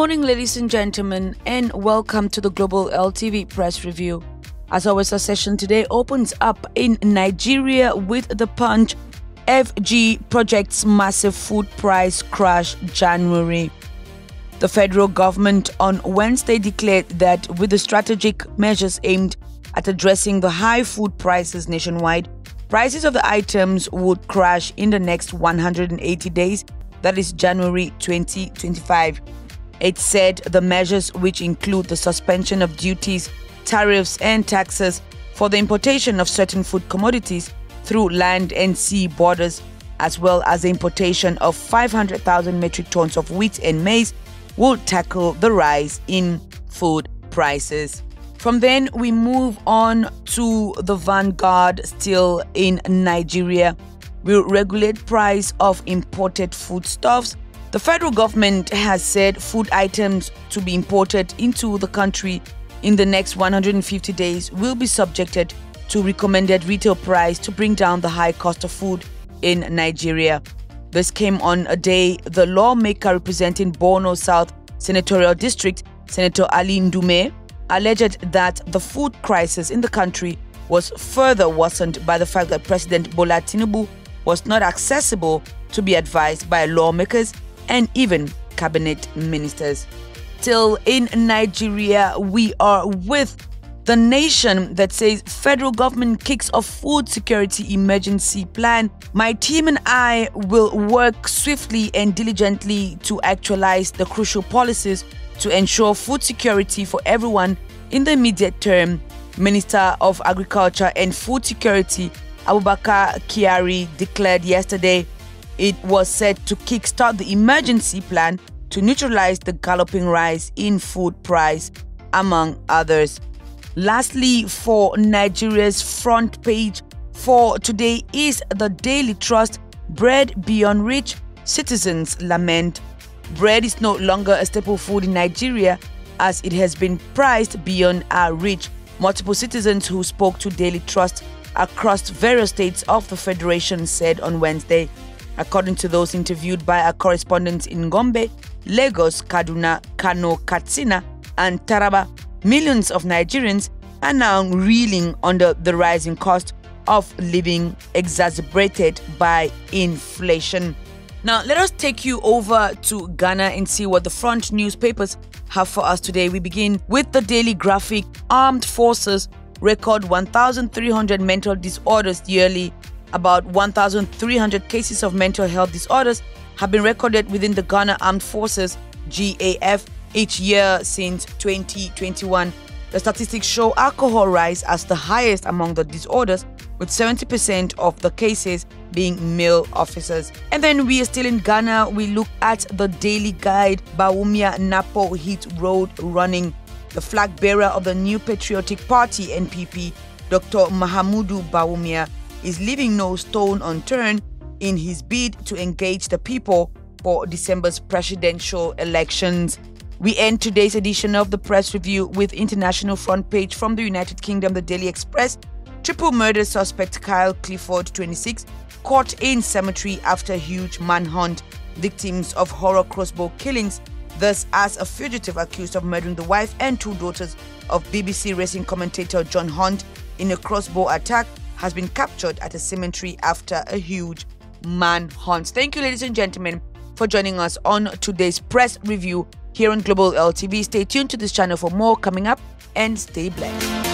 morning, ladies and gentlemen, and welcome to the Global LTV Press Review. As always, our session today opens up in Nigeria with the Punch. FG projects massive food price crash January. The federal government on Wednesday declared that with the strategic measures aimed at addressing the high food prices nationwide, prices of the items would crash in the next 180 days, that is January 2025. It said the measures, which include the suspension of duties, tariffs and taxes for the importation of certain food commodities through land and sea borders, as well as the importation of 500,000 metric tons of wheat and maize, will tackle the rise in food prices. From then, we move on to the Vanguard, still in Nigeria. Will regulate price of imported foodstuffs. The federal government has said food items to be imported into the country in the next 150 days will be subjected to recommended retail price to bring down the high cost of food in Nigeria. This came on a day the lawmaker representing Borno South Senatorial District, Senator Ali Ndume, alleged that the food crisis in the country was further worsened by the fact that President Bola Tinubu was not accessible to be advised by lawmakers and even cabinet ministers. Still in Nigeria, we are with The Nation that says federal government kicks off food security emergency plan. My team and I will work swiftly and diligently to actualize the crucial policies to ensure food security for everyone in the immediate term. Minister of Agriculture and Food Security Abubakar Kyari declared yesterday it was set to kickstart the emergency plan to neutralize the galloping rise in food price, among others. Lastly, for Nigeria's front page for today is the Daily Trust. Bread beyond reach, citizens lament. Bread is no longer a staple food in Nigeria as it has been priced beyond our reach. Multiple citizens who spoke to Daily Trust across various states of the Federation said on Wednesday. According to those interviewed by our correspondents in Gombe, Lagos, Kaduna, Kano, Katsina, and Taraba, millions of Nigerians are now reeling under the rising cost of living exacerbated by inflation. Now, let us take you over to Ghana and see what the front newspapers have for us today. We begin with the Daily Graphic. Armed forces record 1,300 mental disorders yearly. About 1,300 cases of mental health disorders have been recorded within the Ghana Armed Forces (GAF) each year since 2021. The statistics show alcohol rise as the highest among the disorders, with 70% of the cases being male officers. And then we are still in Ghana. We look at the Daily Guide. Bawumia Napo hit road running. The flag bearer of the New Patriotic Party (NPP), Dr. Mahamudu Bawumia, is leaving no stone unturned in his bid to engage the people for December's presidential elections. We end today's edition of the Press Review with international front page from the United Kingdom. The Daily Express. Triple murder suspect Kyle Clifford, 26, caught in cemetery after huge manhunt. Victims of horror crossbow killings, thus as a fugitive accused of murdering the wife and two daughters of BBC racing commentator John Hunt in a crossbow attack, has been captured at a cemetery after a huge manhunt. Thank you, ladies and gentlemen, for joining us on today's Press Review here on Global LTV. Stay tuned to this channel for more coming up and stay blessed.